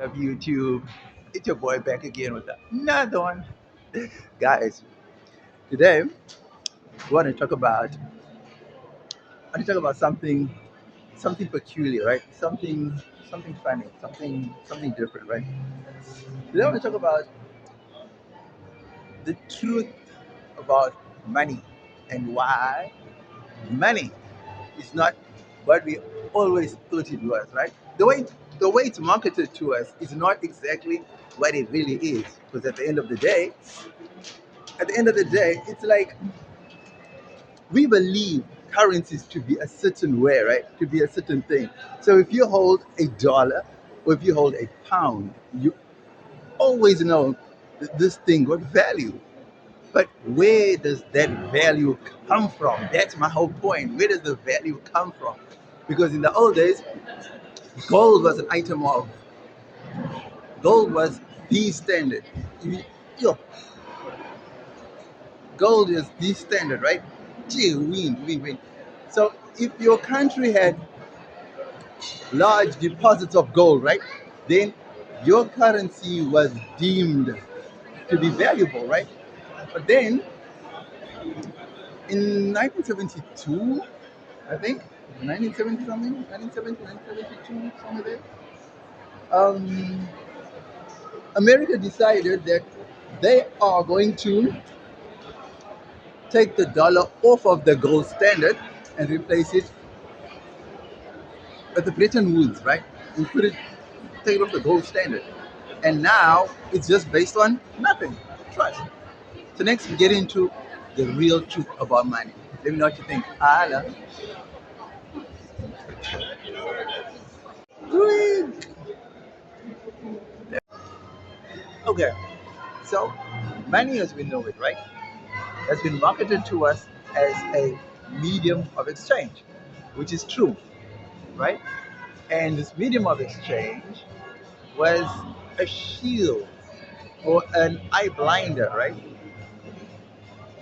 Of YouTube? It's your boy back again with another one. Guys, today we want to talk about something peculiar, right? Something funny, something different, right? Today I want to talk about the truth about money and why money is not what we always thought it was, right? The way it's marketed to us is not exactly what it really is. Because at the end of the day, it's like we believe currencies to be a certain way, right? To be a certain thing. So if you hold a dollar or if you hold a pound, you always know that this thing got value. But where does that value come from? That's my whole point. Where does the value come from? Because in the old days, gold was an item of gold was the standard. You- Yo, gold is the standard, right? Gee, win. So if your country had large deposits of gold, right? Then your currency was deemed to be valuable, right? But then in 1972, I think, 1970 something, 1970, 1972, somewhere there, um, America decided that they are going to take the dollar off of the gold standard and replace it with the Bretton Woods, right? And take it off the gold standard. And now it's just based on nothing, trust. So next we get into the real truth about money. Let me know what you think. Hala. Okay, so money as we know it, right, has been marketed to us as a medium of exchange, which is true, right? And this medium of exchange was a shield or an eye blinder, right?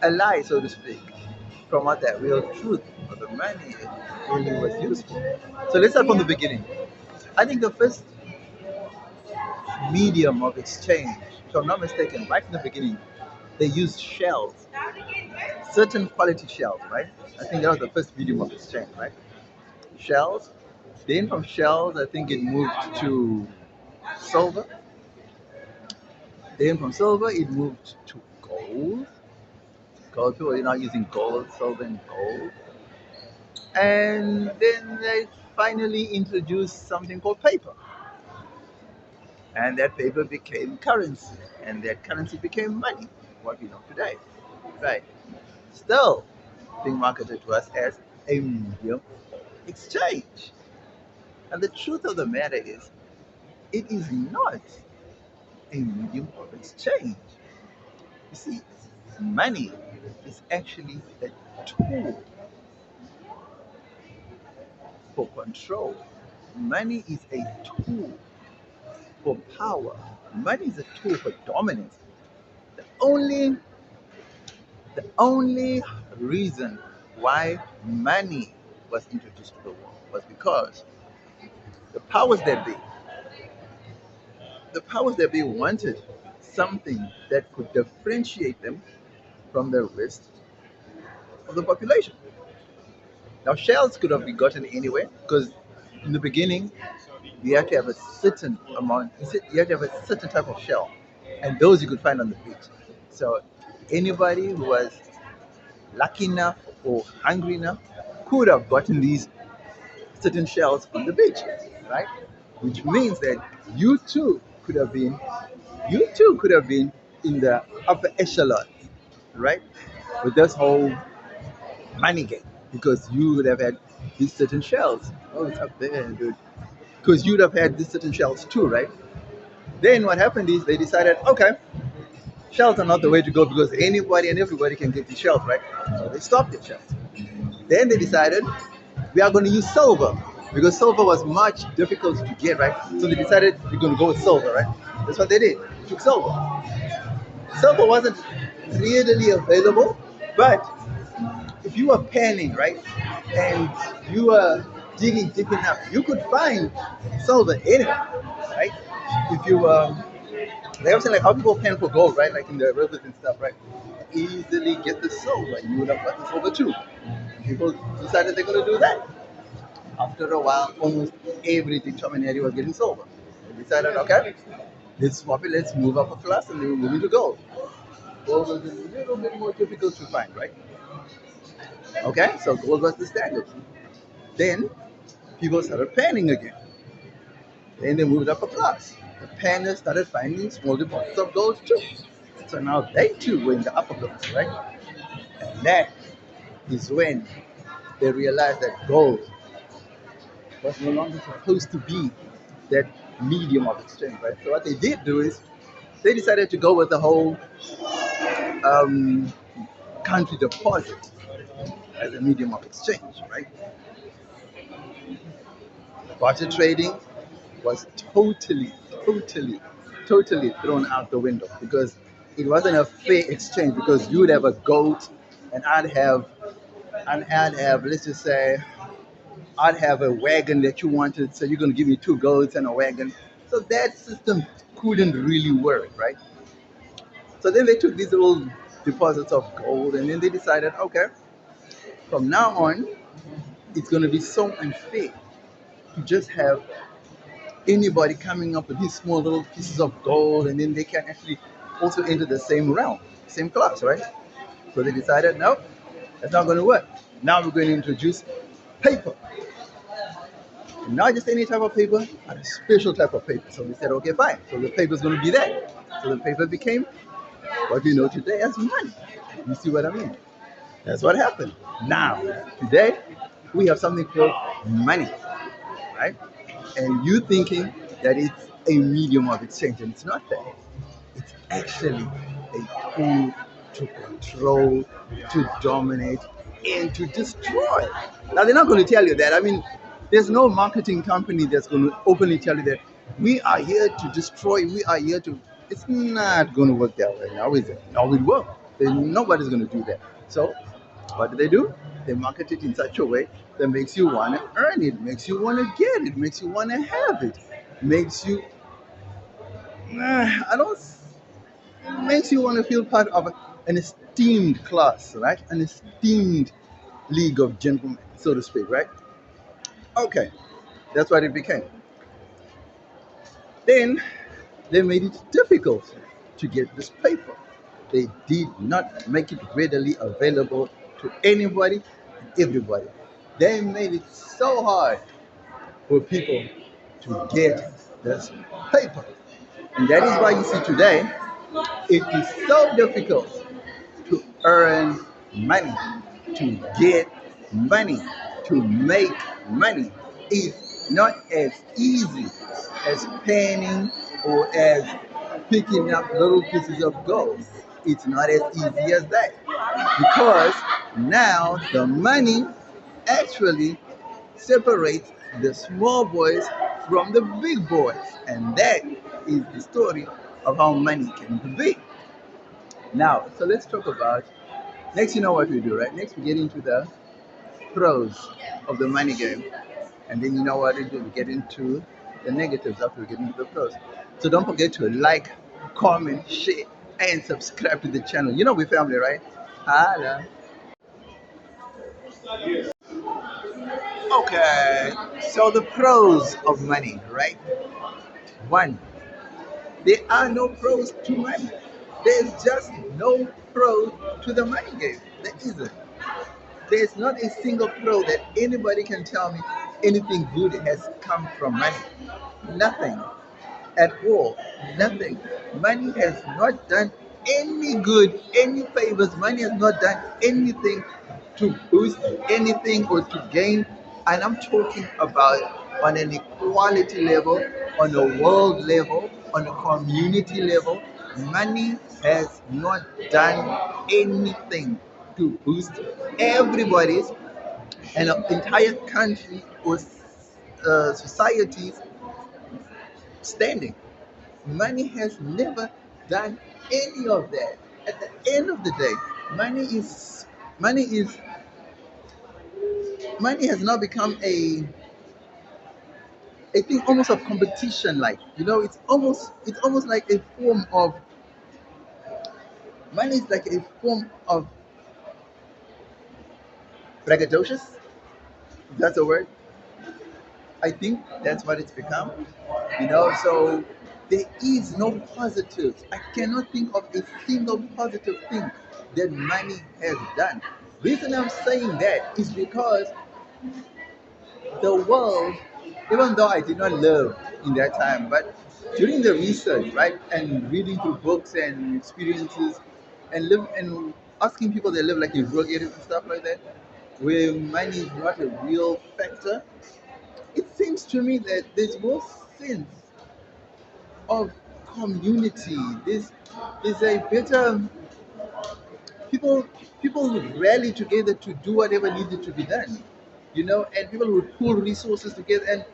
A lie, so to speak, from what that real truth of the money really was used for. So let's start from the beginning. I think the first medium of exchange, if I'm not mistaken, right from the beginning, they used shells, certain quality shells, right? I think that was the first medium of exchange, right? Shells. Then from shells, I think it moved to silver. Then from silver, it moved to gold. Gold, people are now using gold, silver, and gold. And then they finally introduced something called paper. And that paper became currency. And that currency became money, what we know today. Right. Still being marketed to us as a medium of exchange. And the truth of the matter is, it is not a medium of exchange. You see, money is actually a tool for control. Money is a tool for power. Money is a tool for dominance. The only the only reason why money was introduced to the world was because the powers that be, the powers that be wanted something that could differentiate them from the rest of the population. Now, shells could have been gotten anywhere because in the beginning you have to have a certain amount, you have to have a certain type of shell, and those you could find on the beach. So anybody who was lucky enough or hungry enough could have gotten these certain shells on the beach, right? Which means that you too could have been, you too could have been in the upper echelon, right? With this whole money game, because you would have had these certain shells. Oh, it's up there, dude. Because you'd have had these certain shells too, right? Then what happened is they decided, okay, shells are not the way to go because anybody and everybody can get these shells, right? So they stopped at shells. Then they decided we are going to use silver because silver was much difficult to get, right? So they decided we're going to go with silver, right? That's what they did. They took silver. Silver wasn't readily available, but if you were panning, right, and you were digging deep enough, you could find silver anywhere, right? if you they have seen like how people pan for gold, right? Like in the rivers and stuff, right? Easily get the silver. You would have got the silver too. People decided they're gonna do that. After a while, almost every determined area was getting silver. They decided, okay, let's swap it, let's move up a class and then we move into gold. Gold was a little bit more difficult to find, right? Okay, so gold was the standard. Then people started panning again. Then they moved up a class. The panners started finding small deposits of gold too. So now they too were in the upper class, right? And that is when they realized that gold was no longer supposed to be that medium of exchange, right? So what they did do is they decided to go with the whole um, country deposit as a medium of exchange, right? Barter trading was totally thrown out the window because it wasn't a fair exchange because you would have a goat and I'd have let's just say I'd have a wagon that you wanted, so you're gonna give me two goats and a wagon. So that system couldn't really work, right? So then they took these little deposits of gold and then they decided, okay, from now on it's gonna be so unfair to just have anybody coming up with these small little pieces of gold and then they can actually also enter the same realm, same class, right? So they decided, no, that's not going to work. Now we're going to introduce paper. And not just any type of paper, but a special type of paper. So we said, okay, fine. So the paper is going to be that. So the paper became what we know today as money. You see what I mean? That's what happened. Now, today, we have something called money, right? And you thinking that it's a medium of exchange, and it's not that. It's actually a tool to control, to dominate, and to destroy. Now, they're not going to tell you that. I mean, there's no marketing company that's going to openly tell you that we are here to destroy, we are here to. It's not going to work that way now, is it? No, it won't. Nobody's going to do that. So, what do? They market it in such a way that makes you want to earn it, makes you want to get it, makes you want to have it, makes you I don't. It makes you want to feel part of an esteemed class, right? An esteemed league of gentlemen, so to speak, right? Okay, that's what it became. Then they made it difficult to get this paper. They did not make it readily available to anybody and everybody. They made it so hard for people to get this paper. And that is why you see today it is so difficult to earn money, to get money, to make money is not as easy as panning or as picking up little pieces of gold. It's not as easy as that because now the money actually separates the small boys from the big boys, and that is the story of how money came to be. Now, so let's talk about next. You know what we do, right? Next, we get into the pros of the money game, and then you know what we do. We get into the negatives after we get into the pros. So don't forget to like, comment, share, and subscribe to the channel. You know we're family, right? Hello. Okay. So the pros of money, right? One, there are no pros to money. There's just no pro to the money game. There isn't. There's not a single pro that anybody can tell me anything good has come from money. Nothing at all. Nothing. Money has not done any good, any favors. Money has not done anything to boost anything or to gain. And I'm talking about on an equality level, on a world level, on a community level. Money has not done anything to boost everybody's and an entire country or society's standing. Money has never done any of that. At the end of the day, money is money is money has now become a thing almost of competition. Like it's almost like a form of money is like a form of braggadocious. If that's a word. I think that's what it's become. So there is no positives. I cannot think of a single positive thing that money has done. Reason I'm saying that is because the world, even though I did not live in that time, but during the research, right, and reading through books and experiences, and asking people that live like in rural areas and stuff like that, where money is not a real factor, it seems to me that there's more sense of community. There's a better people people would rally together to do whatever needed to be done, and people would pool resources together, and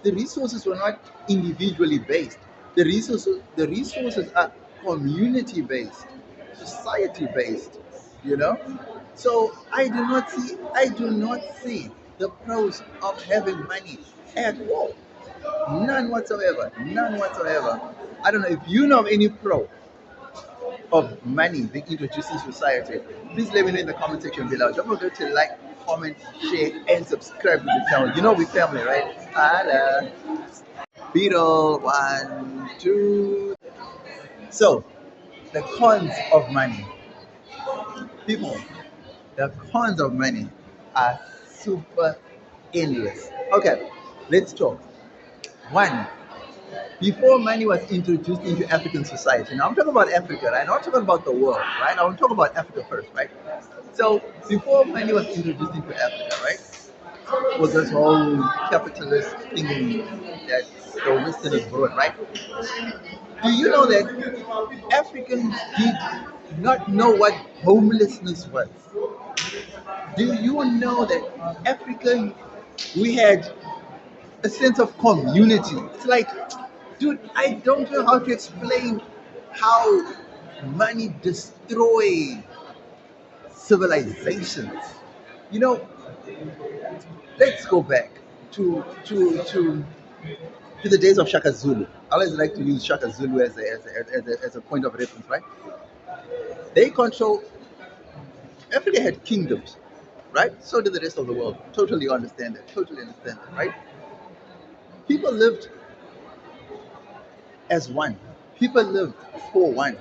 the resources were not individually based. The resources are community based, society based, you know. So I do not see the pros of having money at all. None whatsoever. None whatsoever. I don't know if you know of any pro of money being introduced in society. Please let me know in the comment section below. Don't forget to like, comment, share, and subscribe to the channel. You know we family, right? Hello. Beetle, one, two. So, the cons of money. People, the cons of money are super endless. Okay, let's talk. One, before money was introduced into African society. Now I'm talking about Africa, right? I'm not talking about the world, right? I want to talk about Africa first, right? So before money was introduced into Africa, right, was this whole capitalist thing that the Westerners brought, right? Do you know that Africans did not know what homelessness was? Do you know that African we had a sense of community? It's like, dude, I don't know how to explain how money destroy civilizations. You know, let's go back to the days of Shaka Zulu. I always like to use Shaka Zulu as a point of reference, right? They control Africa had kingdoms, right? So did the rest of the world. Totally understand that. Totally understand that, right? People lived as one. People lived for one.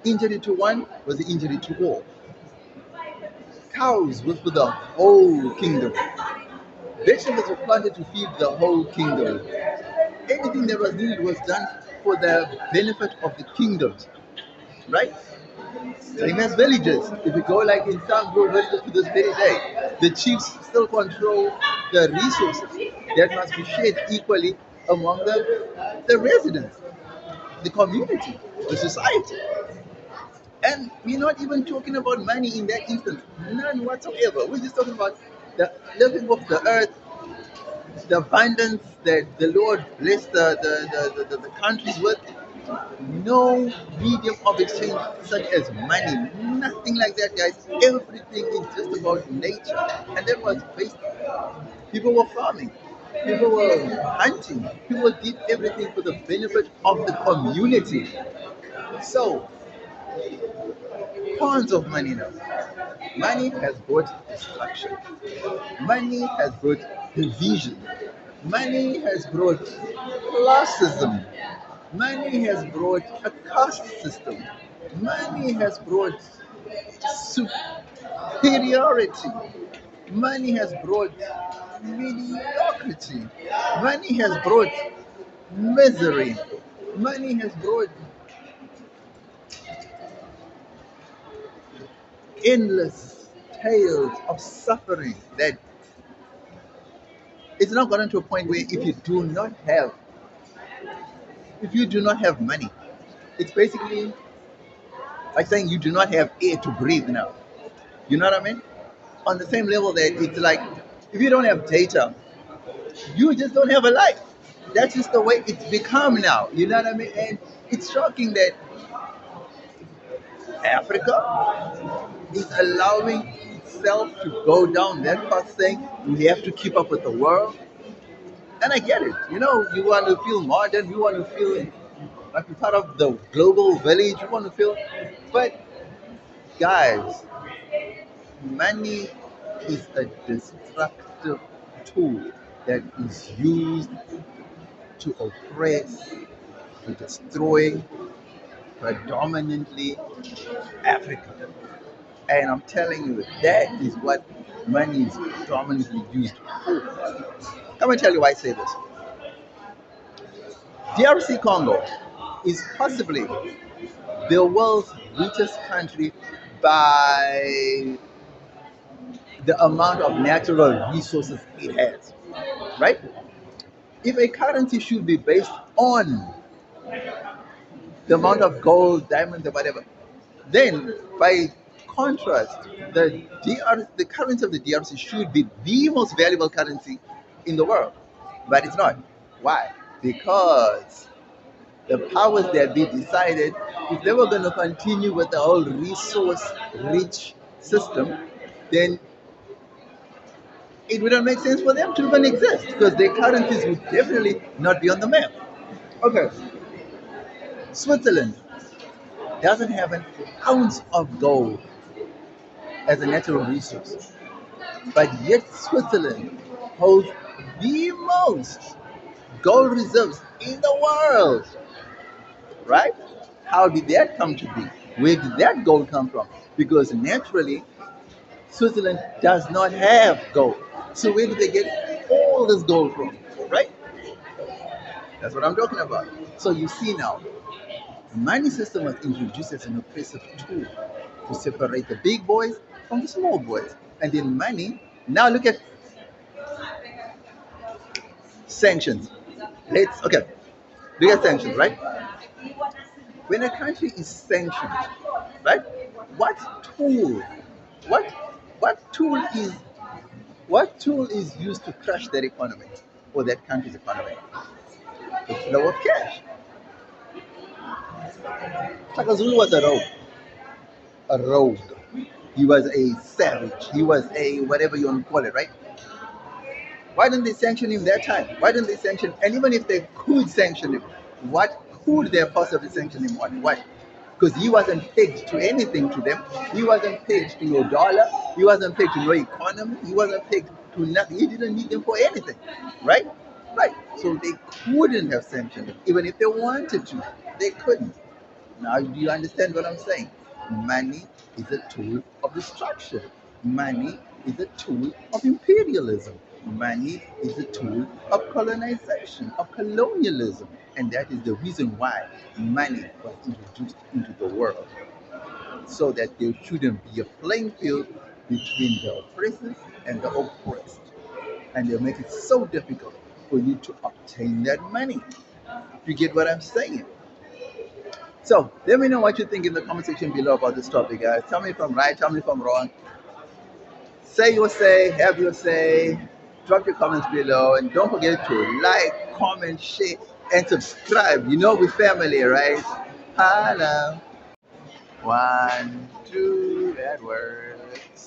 Injury to one was the injury to all. Cows was for the whole kingdom. Vegetables were planted to feed the whole kingdom. Anything that was needed was done for the benefit of the kingdoms, right? Same as villages. If you go like in some rural villages to this very day, the chiefs still control the resources that must be shared equally among the residents, the community, the society. And we're not even talking about money in that instance. None whatsoever. We're just talking about the living of the earth, the abundance that the Lord blessed the countries with. No medium of exchange such as money. Nothing like that, guys. Everything is just about nature. And that was based. People were farming. People were hunting. People did everything for the benefit of the community. So, tons of money now. Money has brought destruction. Money has brought division. Money has brought classism. Money has brought a caste system. Money has brought superiority. Money has brought mediocrity. Money has brought misery. Money has brought endless tales of suffering that it's now gotten to a point where if you do not have money, it's basically like saying you do not have air to breathe now. You know what I mean? On the same level that it's like if you don't have data, you just don't have a life. That's just the way it's become now. You know what I mean? And it's shocking that Africa is allowing itself to go down that path saying we have to keep up with the world. And I get it. You know, you want to feel modern, you want to feel like you're part of the global village, you want to feel. But guys, money is a destructive tool that is used to oppress, to destroy predominantly Africa. And I'm telling you, that is what money is predominantly used for. Let me tell you why I say this. DRC Congo is possibly the world's richest country by the amount of natural resources it has, right? If a currency should be based on the amount of gold, diamonds, or whatever, then by contrast, the currency of the DRC should be the most valuable currency in the world, but it's not. Why? Because the powers that be decided if they were going to continue with the whole resource rich system, then it wouldn't make sense for them to even exist because their currencies would definitely not be on the map. Okay, Switzerland doesn't have an ounce of gold as a natural resource, but yet Switzerland holds the most gold reserves in the world, right? How did that come to be? Where did that gold come from? Because naturally, Switzerland does not have gold. So where did they get all this gold from? Right? That's what I'm talking about. So you see now, the money system was introduced as an oppressive tool to separate the big boys from the small boys. And then money, now look at sanctions. Okay, look at sanctions, right? When a country is sanctioned, right? What tool, what what tool is what tool is used to crush that economy or that country's economy? The flow of cash. Shaka Zulu was a rogue. He was a savage. He was a whatever you want to call it, right? Why didn't they sanction him that time? Why didn't they sanction? And even if they could sanction him, what could they possibly sanction him on? Why? Because he wasn't pegged to anything to them. He wasn't pegged to your dollar. He wasn't pegged to your economy. He wasn't pegged to nothing. He didn't need them for anything, right? Right. So they couldn't have sanctioned him, even if they wanted to. They couldn't. Now, do you understand what I'm saying? Money is a tool of destruction. Money is a tool of imperialism. Money is a tool of colonization, of colonialism. And that is the reason why money was introduced into the world. So that there shouldn't be a playing field between the oppressors and the oppressed. And they'll make it so difficult for you to obtain that money. You get what I'm saying? So let me know what you think in the comment section below about this topic, guys. Tell me if I'm right, tell me if I'm wrong. Say your say, have your say. Drop your comments below, and don't forget to like, comment, share, and subscribe. You know we're family, right? Hello. One, two, that works.